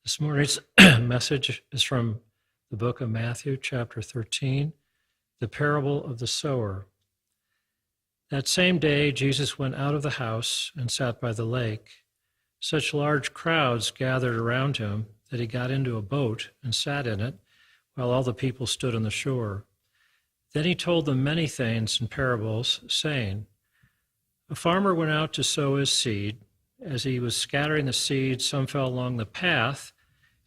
This morning's message is from the book of Matthew, chapter 13, the parable of the sower. That same day, Jesus went out of the house and sat by the lake. Such large crowds gathered around him that he got into a boat and sat in it, while all the people stood on the shore. Then he told them many things in parables, saying, A farmer went out to sow his seed. As he was scattering the seed, some fell along the path,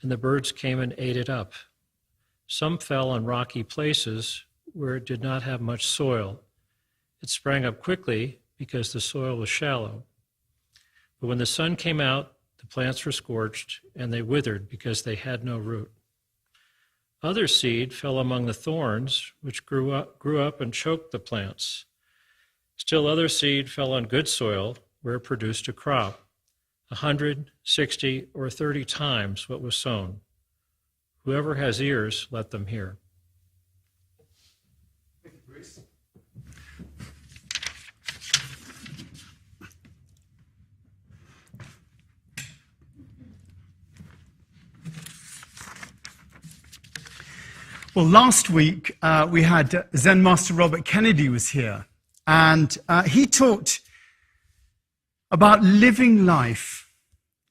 and the birds came and ate it up. Some fell on rocky places where it did not have much soil. It sprang up quickly because the soil was shallow. But when the sun came out, the plants were scorched, and they withered because they had no root. Other seed fell among the thorns, which grew up and choked the plants. Still other seed fell on good soil, where it produced a crop, 100, 60, or 30 times what was sown. Whoever has ears, let them hear. Thank you, Bruce. Well, last week we had Zen Master Robert Kennedy was here, and he talked about living life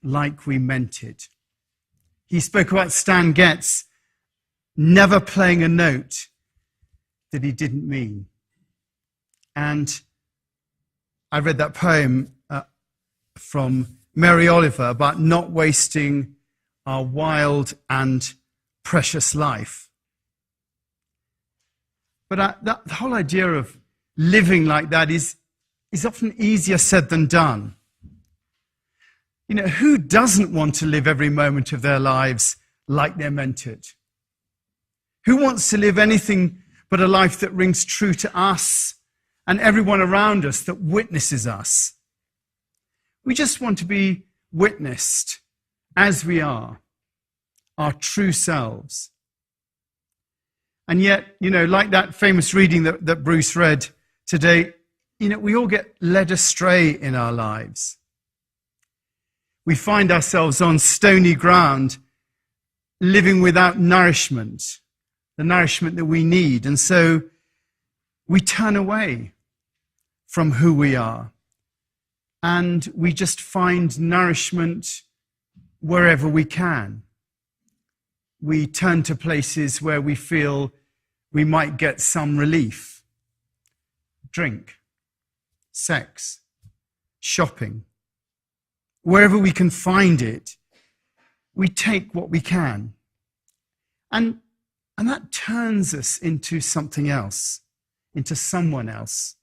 like we meant it. He spoke about Stan Getz never playing a note that he didn't mean. And I read that poem from Mary Oliver about not wasting our wild and precious life. But the whole idea of living like that is often easier said than done. You know, who doesn't want to live every moment of their lives like they're meant it? Who wants to live anything but a life that rings true to us and everyone around us that witnesses us? We just want to be witnessed as we are, our true selves. And yet, you know, like that famous reading that Bruce read today, you know, we all get led astray in our lives. We find ourselves on stony ground, living without nourishment, the nourishment that we need. And so we turn away from who we are. And we just find nourishment wherever we can. We turn to places where we feel we might get some relief. Drink, sex, shopping. Wherever we can find it, we take what we can. And that turns us into something else, into someone else.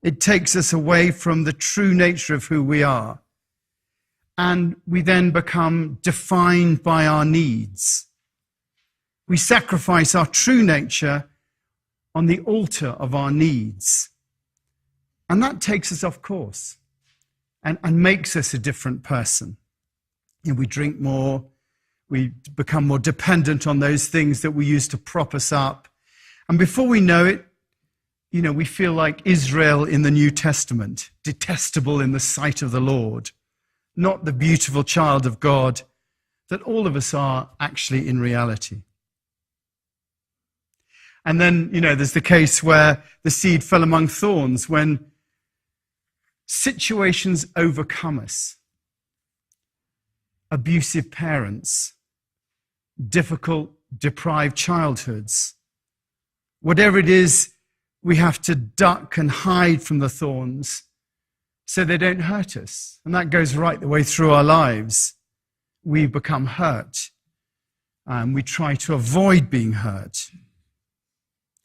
It takes us away from the true nature of who we are. And we then become defined by our needs. We sacrifice our true nature on the altar of our needs. And that takes us off course and makes us a different person. You know, we drink more, we become more dependent on those things that we use to prop us up. And before we know it, you know, we feel like Israel in the New Testament, detestable in the sight of the Lord, not the beautiful child of God that all of us are actually in reality. And then, you know, there's the case where the seed fell among thorns, when situations overcome us. Abusive parents, difficult, deprived childhoods. Whatever it is, we have to duck and hide from the thorns so they don't hurt us. And that goes right the way through our lives. We become hurt, and we try to avoid being hurt.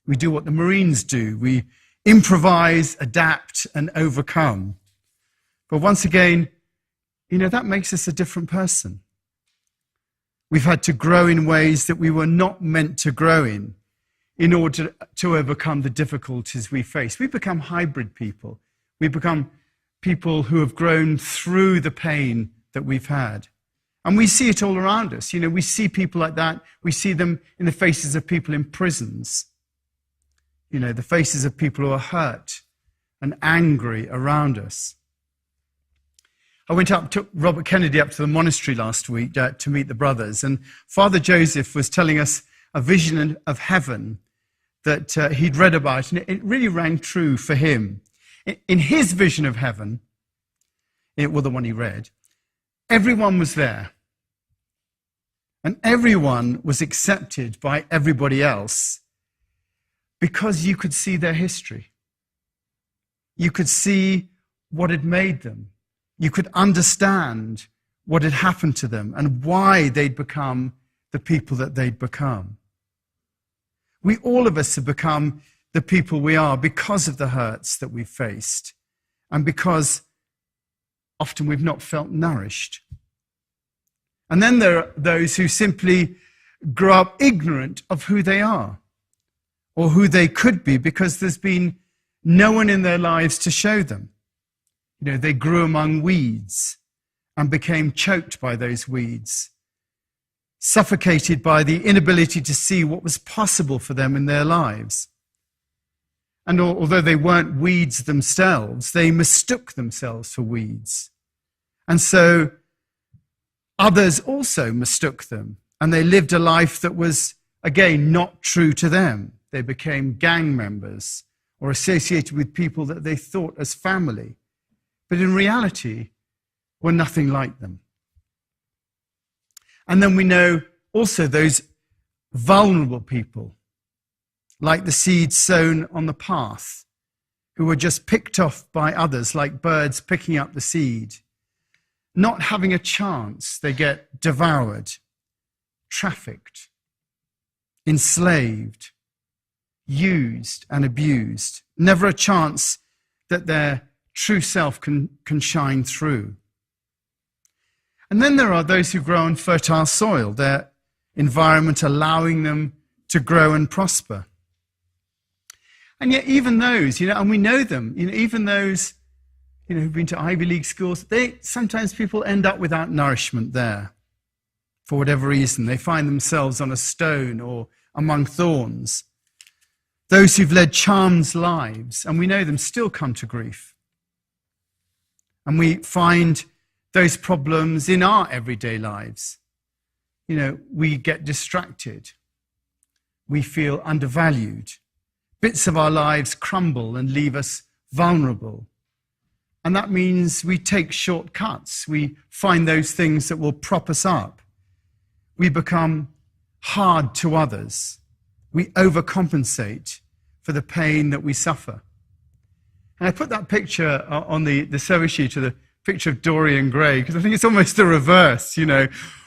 We do what the Marines do. We improvise, adapt, and overcome. But once again, you know, that makes us a different person. We've had to grow in ways that we were not meant to grow in order to overcome the difficulties we face. We become hybrid people. We become people who have grown through the pain that we've had. And we see it all around us. You know, we see people like that. We see them in the faces of people in prisons. You know, the faces of people who are hurt and angry around us. took Robert Kennedy up to the monastery last week to meet the brothers, and Father Joseph was telling us a vision of heaven that he'd read about, and it really rang true for him. In his vision of heaven, the one he read, everyone was there, and everyone was accepted by everybody else because you could see their history. You could see what had made them. You could understand what had happened to them and why they'd become the people that they'd become. All of us have become the people we are because of the hurts that we've faced and because often we've not felt nourished. And then there are those who simply grow up ignorant of who they are or who they could be because there's been no one in their lives to show them. They grew among weeds and became choked by those weeds, suffocated by the inability to see what was possible for them in their lives. And although they weren't weeds themselves, they mistook themselves for weeds. And so others also mistook them, and they lived a life that was, again, not true to them. They became gang members or associated with people that they thought as family, but in reality were nothing like them. And then we know also those vulnerable people, like the seeds sown on the path, who were just picked off by others, like birds picking up the seed. Not having a chance, they get devoured, trafficked, enslaved, used and abused. Never a chance that their true self can shine through. And then there are those who grow on fertile soil, their environment allowing them to grow and prosper. And yet even those, and we know them, even those, who've been to Ivy League schools, sometimes people end up without nourishment there. For whatever reason, they find themselves on a stone or among thorns. Those who've led charmed lives, and we know them, still come to grief. And we find those problems in our everyday lives. We get distracted. We feel undervalued. Bits of our lives crumble and leave us vulnerable. And that means we take shortcuts. We find those things that will prop us up. We become hard to others. We overcompensate for the pain that we suffer. And I put that picture on the service sheet of the picture of Dorian Gray, because I think it's almost the reverse.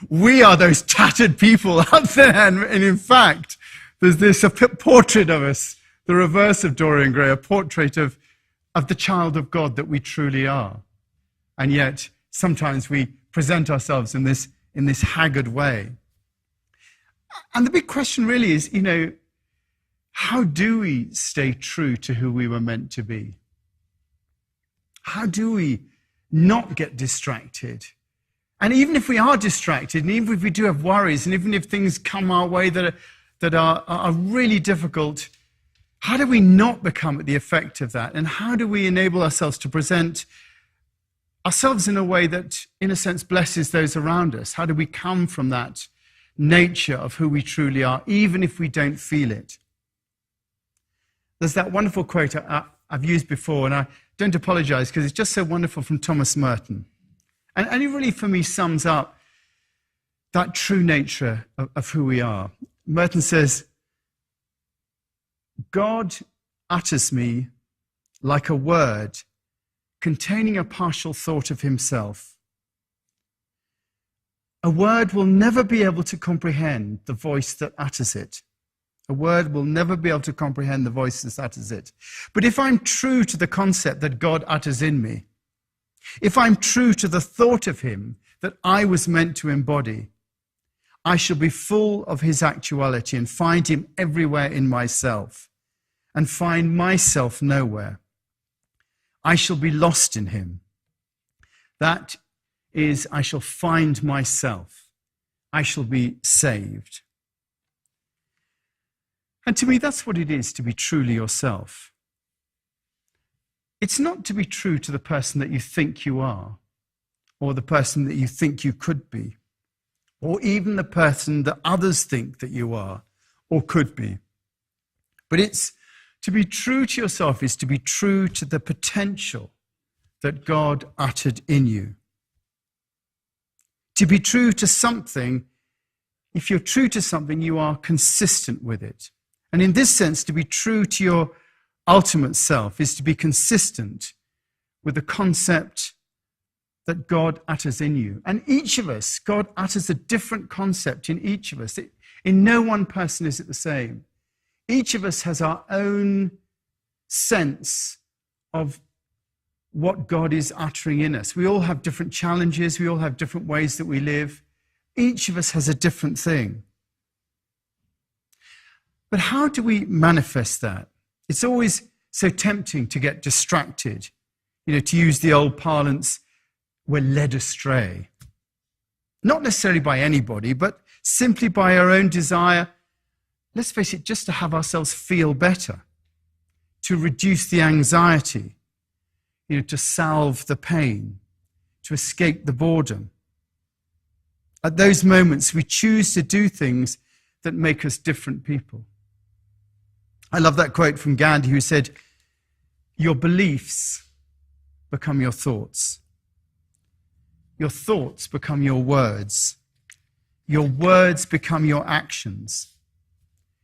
We are those tattered people up there. And in fact, there's this portrait of us, the reverse of Dorian Gray, a portrait of the child of God that we truly are. And yet, sometimes we present ourselves in this haggard way. And the big question really is, how do we stay true to who we were meant to be? How do we not get distracted? And even if we are distracted, and even if we do have worries, and even if things come our way that are really difficult, how do we not become the effect of that? And how do we enable ourselves to present ourselves in a way that, in a sense, blesses those around us? How do we come from that nature of who we truly are, even if we don't feel it? There's that wonderful quote I've used before, and I don't apologize because it's just so wonderful, from Thomas Merton. And it really, for me, sums up that true nature of who we are. Merton says, "God utters me like a word containing a partial thought of himself. A word will never be able to comprehend the voice that utters it. A word will never be able to comprehend the voice that utters it. But if I'm true to the concept that God utters in me, if I'm true to the thought of him that I was meant to embody, I shall be full of his actuality and find him everywhere in myself and find myself nowhere. I shall be lost in him. That is, I shall find myself. I shall be saved." And to me, that's what it is to be truly yourself. It's not to be true to the person that you think you are, or the person that you think you could be, or even the person that others think that you are or could be. But it's to be true to yourself is to be true to the potential that God uttered in you. To be true to something, if you're true to something, you are consistent with it. And in this sense, to be true to your ultimate self is to be consistent with the concept that God utters in you. And each of us, God utters a different concept in each of us. In no one person is it the same. Each of us has our own sense of what God is uttering in us. We all have different challenges. We all have different ways that we live. Each of us has a different thing. But how do we manifest that? It's always so tempting to get distracted. To use the old parlance, we're led astray. Not necessarily by anybody, but simply by our own desire, let's face it, just to have ourselves feel better, to reduce the anxiety, to salve the pain, to escape the boredom. At those moments, we choose to do things that make us different people. I love that quote from Gandhi, who said, "Your beliefs become your thoughts. Your thoughts become your words. Your words become your actions.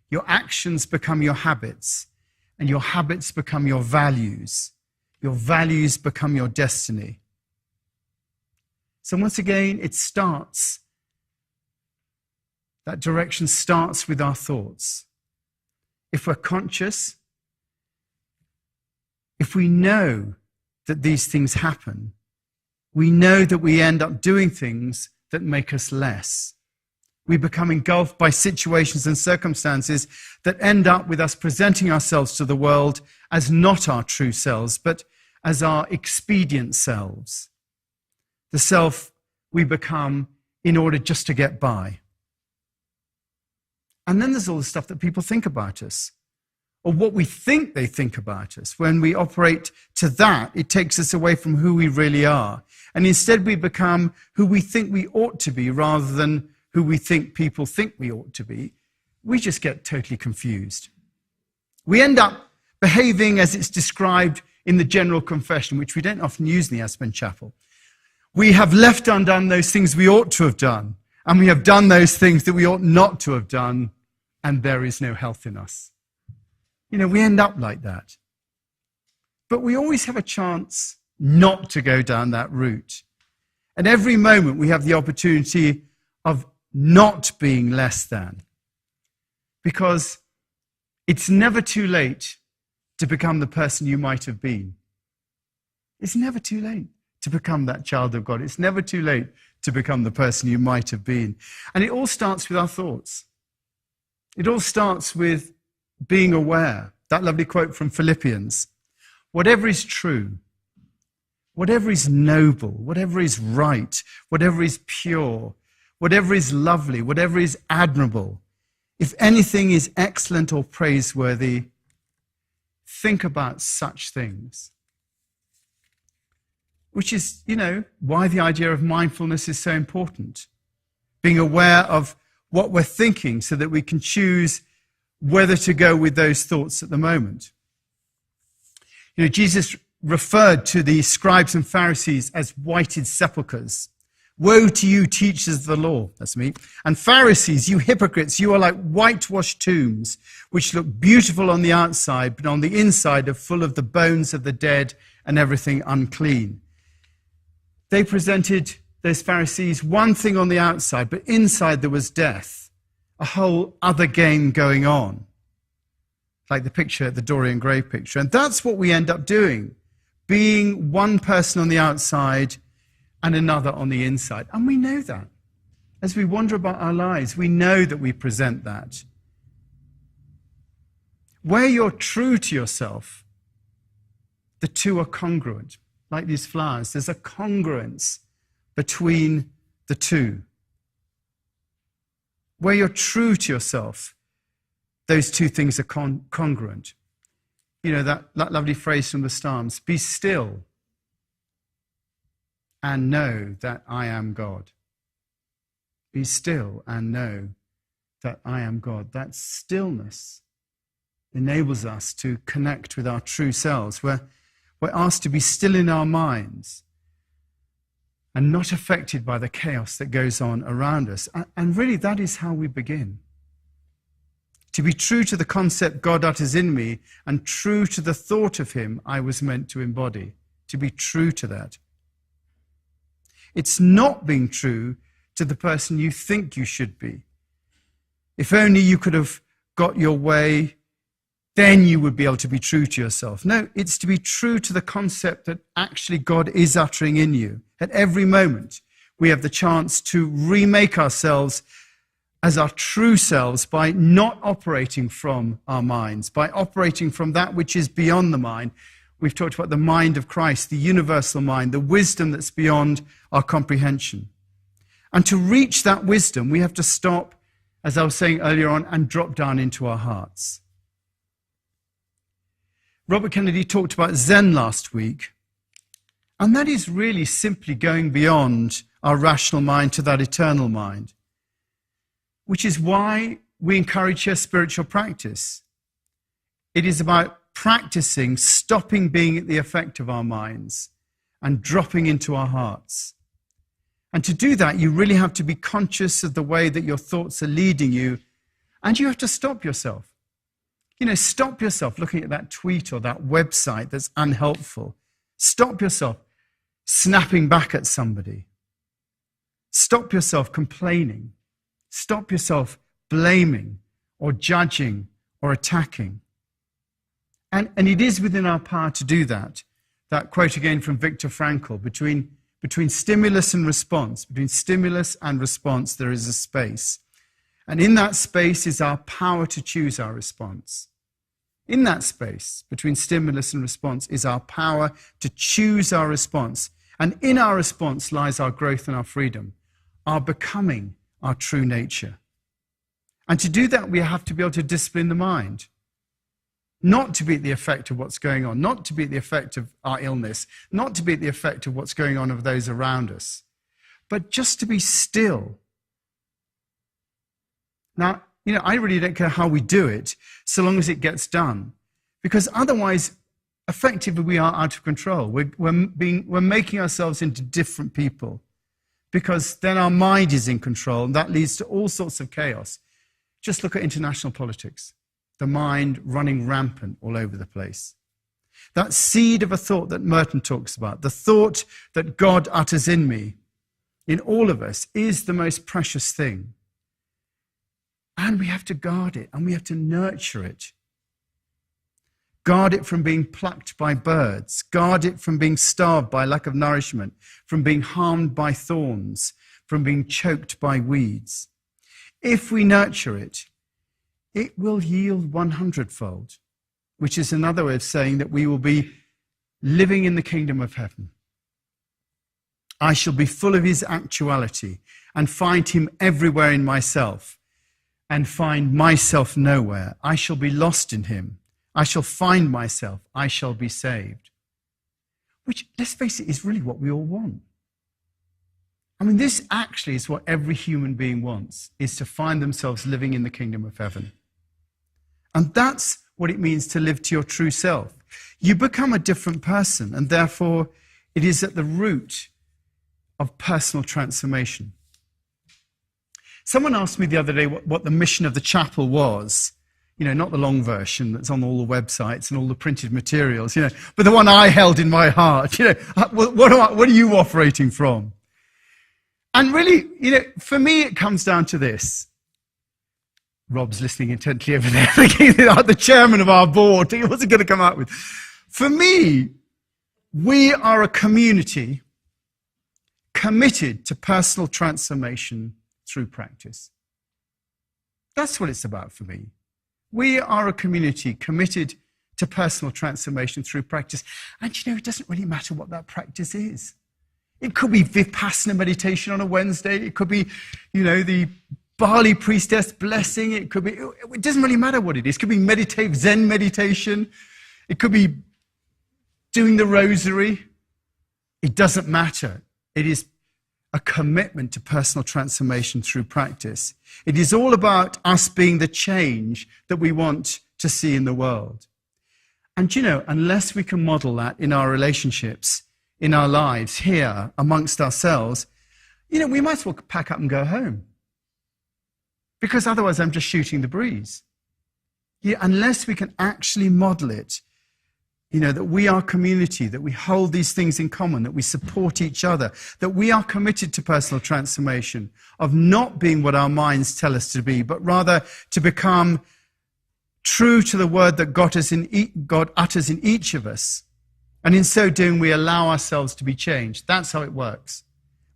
Your actions become your habits. And your habits become your values. Your values become your destiny." So once again, that direction starts with our thoughts. If we're conscious, if we know that these things happen, we know that we end up doing things that make us less. We become engulfed by situations and circumstances that end up with us presenting ourselves to the world as not our true selves, but as our expedient selves. The self we become in order just to get by. And then there's all the stuff that people think about us, or what we think they think about us. When we operate to that, it takes us away from who we really are. And instead we become who we think we ought to be rather than who we think people think we ought to be. We just get totally confused. We end up behaving as it's described in the general confession, which we don't often use in the Aspen Chapel. We have left undone those things we ought to have done, and we have done those things that we ought not to have done, and there is no health in us. We end up like that. But we always have a chance not to go down that route. And every moment we have the opportunity of not being less than. Because it's never too late to become the person you might have been. It's never too late to become that child of God. It's never too late to become the person you might have been. And it all starts with our thoughts. It all starts with being aware. That lovely quote from Philippians. Whatever is true, whatever is noble, whatever is right, whatever is pure, whatever is lovely, whatever is admirable, if anything is excellent or praiseworthy, think about such things. Which is, why the idea of mindfulness is so important. Being aware of what we're thinking so that we can choose whether to go with those thoughts at the moment. Jesus referred to the scribes and Pharisees as whited sepulchres. Woe to you, teachers of the law, that's me, and Pharisees, you hypocrites, you are like whitewashed tombs, which look beautiful on the outside, but on the inside are full of the bones of the dead and everything unclean. They presented, those Pharisees, one thing on the outside, but inside there was death, a whole other game going on, like the picture, the Dorian Gray picture. And that's what we end up doing, being one person on the outside and another on the inside. And we know that. As we wander about our lives, we know that we present that. Where you're true to yourself, the two are congruent. Like these flowers, there's a congruence between the two. Where you're true to yourself, those two things are congruent. That lovely phrase from the Psalms, be still and know that I am God. Be still and know that I am God. That stillness enables us to connect with our true selves. We're asked to be still in our minds and not affected by the chaos that goes on around us. And really, that is how we begin. To be true to the concept God utters in me and true to the thought of him I was meant to embody. To be true to that. It's not being true to the person you think you should be. If only you could have got your way, then you would be able to be true to yourself. No, it's to be true to the concept that actually God is uttering in you. At every moment, we have the chance to remake ourselves as our true selves by not operating from our minds, by operating from that which is beyond the mind. We've talked about the mind of Christ, the universal mind, the wisdom that's beyond our comprehension. And to reach that wisdom, we have to stop, as I was saying earlier on, and drop down into our hearts. Robert Kennedy talked about Zen last week, and that is really simply going beyond our rational mind to that eternal mind, which is why we encourage here spiritual practice. It is about practicing stopping being at the effect of our minds and dropping into our hearts. And to do that, you really have to be conscious of the way that your thoughts are leading you, and you have to stop yourself. Stop yourself looking at that tweet or that website that's unhelpful. Stop yourself snapping back at somebody. Stop yourself complaining. Stop yourself blaming or judging or attacking. And it is within our power to do that. That quote again from Viktor Frankl, between stimulus and response, between stimulus and response, there is a space. And in that space is our power to choose our response. In that space, between stimulus and response, is our power to choose our response. And in our response lies our growth and our freedom, our becoming, our true nature. And to do that, we have to be able to discipline the mind. Not to be at the effect of what's going on, not to be at the effect of our illness, not to be at the effect of what's going on with those around us, but just to be still. Now, I really don't care how we do it, so long as it gets done. Because otherwise, effectively, we are out of control. We're making ourselves into different people. Because then our mind is in control, and that leads to all sorts of chaos. Just look at international politics. The mind running rampant all over the place. That seed of a thought that Merton talks about, the thought that God utters in me, in all of us, is the most precious thing. And we have to guard it, and we have to nurture it. Guard it from being plucked by birds. Guard it from being starved by lack of nourishment, from being harmed by thorns, from being choked by weeds. If we nurture it, it will yield 100-fold, which is another way of saying that we will be living in the kingdom of heaven. I shall be full of his actuality and find him everywhere in myself and find myself nowhere. I shall be lost in him. I shall find myself. I shall be saved. Which, let's face it, is really what we all want. I mean, this actually is what every human being wants, is to find themselves living in the kingdom of heaven. And that's what it means to live to your true self. You become a different person, and therefore it is at the root of personal transformation. Someone asked me the other day what the mission of the chapel was. Not the long version that's on all the websites and all the printed materials, but the one I held in my heart. What are you operating from? And really, for me, it comes down to this. Rob's listening intently over there, thinking the chairman of our board, what's he going to come up with? For me, we are a community committed to personal transformation through practice. That's what it's about for me. We are a community committed to personal transformation through practice. And it doesn't really matter what that practice is. It could be Vipassana meditation on a Wednesday. It could be, the Bali priestess blessing. It doesn't really matter what it is. It could be Zen meditation. It could be doing the rosary. It doesn't matter. It is a commitment to personal transformation through practice. It is all about us being the change that we want to see in the world. And unless we can model that in our relationships, in our lives, here, amongst ourselves, we might as well pack up and go home. Because otherwise I'm just shooting the breeze. Unless we can actually model it, that we are community, that we hold these things in common, that we support each other, that we are committed to personal transformation, of not being what our minds tell us to be, but rather to become true to the word that God utters in each of us. And in so doing, we allow ourselves to be changed. That's how it works.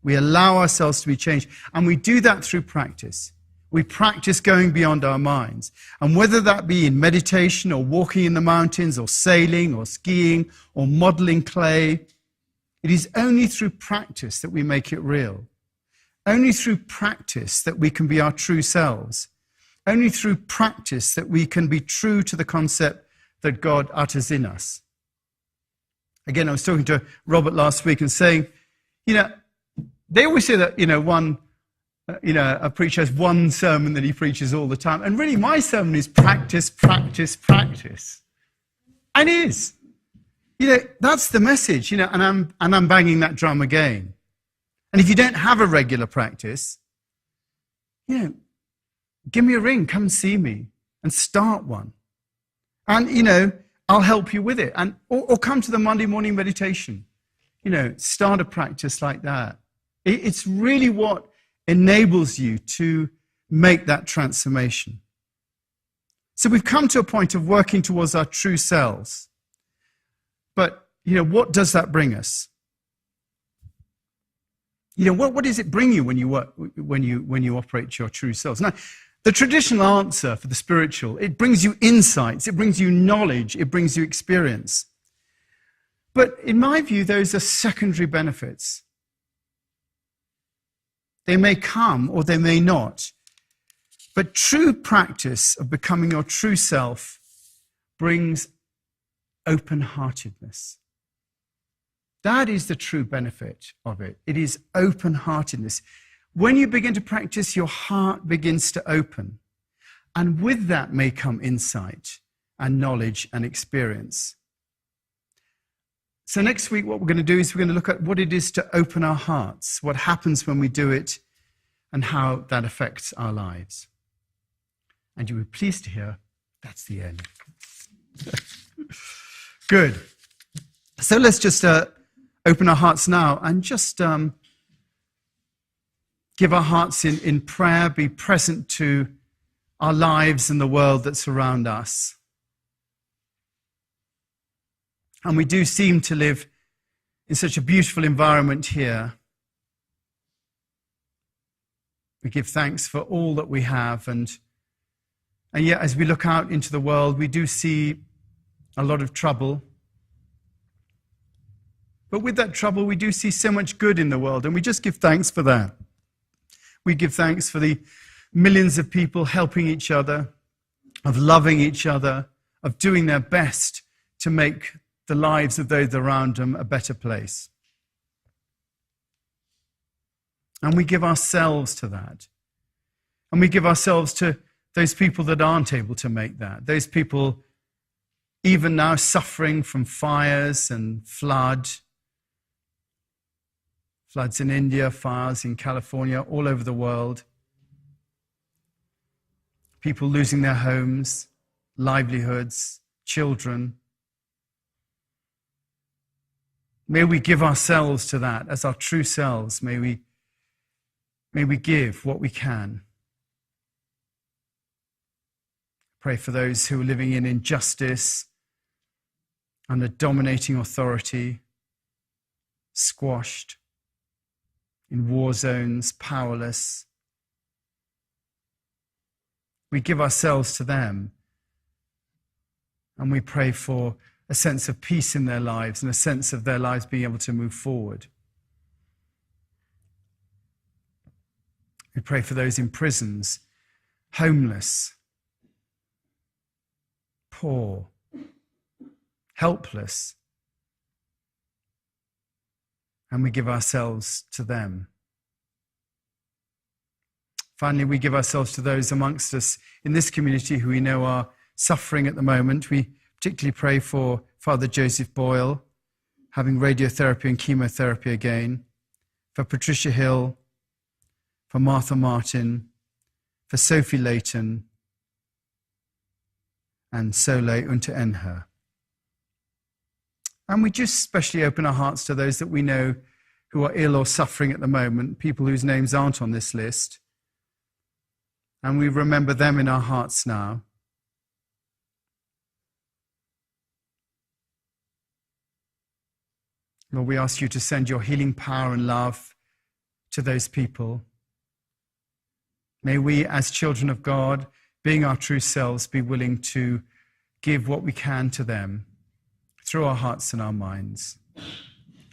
We allow ourselves to be changed. And we do that through practice. We practice going beyond our minds. And whether that be in meditation or walking in the mountains or sailing or skiing or modeling clay, it is only through practice that we make it real. Only through practice that we can be our true selves. Only through practice that we can be true to the concept that God utters in us. Again, I was talking to Robert last week and saying, they always say that, a preacher has one sermon that he preaches all the time. And really, my sermon is practice, practice, practice. And it is. That's the message, and I'm banging that drum again. And if you don't have a regular practice, give me a ring, come see me, and start one. And, I'll help you with it. And or come to the Monday morning meditation. Start a practice like that. It's really what enables you to make that transformation. So we've come to a point of working towards our true selves. But, what does that bring us? What does it bring you when you operate your true selves? Now, the traditional answer for the spiritual, it brings you insights, it brings you knowledge, it brings you experience. But in my view, those are secondary benefits. They may come or they may not. But true practice of becoming your true self brings open-heartedness. That is the true benefit of it. It is open-heartedness. When you begin to practice, your heart begins to open. And with that may come insight and knowledge and experience. So next week, what we're going to do is we're going to look at what it is to open our hearts, what happens when we do it, and how that affects our lives. And you'll be pleased to hear that's the end. Good. So let's just open our hearts now and just give our hearts in prayer, be present to our lives and the world that's around us. And we do seem to live in such a beautiful environment here. We give thanks for all that we have, and yet as we look out into the world, we do see a lot of trouble. But with that trouble, we do see so much good in the world, and we just give thanks for that. We give thanks for the millions of people helping each other, of loving each other, of doing their best to make the lives of those around them a better place. And we give ourselves to that. And we give ourselves to those people that aren't able to make that. Those people even now suffering from fires and floods in India, fires in California, all over the world. People losing their homes, livelihoods, children. May we give ourselves to that as our true selves. May we give what we can. Pray for those who are living in injustice, under dominating authority, squashed, in war zones, powerless. We give ourselves to them, and we pray for a sense of peace in their lives and a sense of their lives being able to move forward. We pray for those in prisons, homeless, poor, helpless. and we give ourselves to them. Finally, we give ourselves to those amongst us in this community who we know are suffering at the moment. We particularly pray for Father Joseph Boyle, having radiotherapy and chemotherapy again, for Patricia Hill, for Martha Martin, for Sophie Layton, and Sole Unter Enher. And we just especially open our hearts to those that we know who are ill or suffering at the moment, people whose names aren't on this list. And we remember them in our hearts now. Lord, we ask you to send your healing power and love to those people. May we, as children of God, being our true selves, be willing to give what we can to them through our hearts and our minds.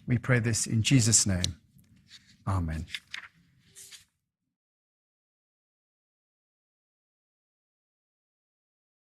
We pray this in Jesus' name. Amen.